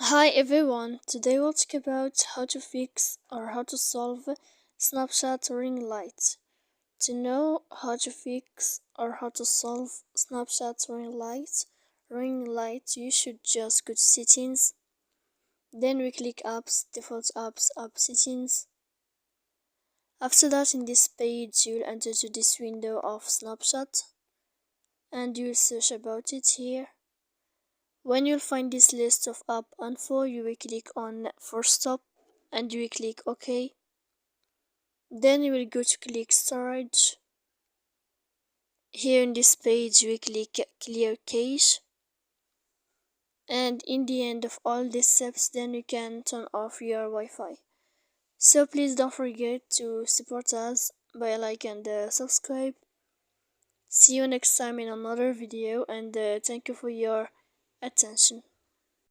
Hi everyone, today we'll talk about how to fix or how to solve Snapchat ring light. To know how to fix or how to solve Snapchat ring light, you should just go to settings, then we click apps, default apps, app settings. After that, in this page you'll enter to this window of Snapchat and you'll search about it here. When you'll find this list of app info, you will click on Force Stop and you will click OK. Then you will go to click storage. Here in this page we click clear cache, and in the end of all these steps then you can turn off your Wi-Fi. So please don't forget to support us by like and subscribe. See you next time in another video, and thank you for your attention.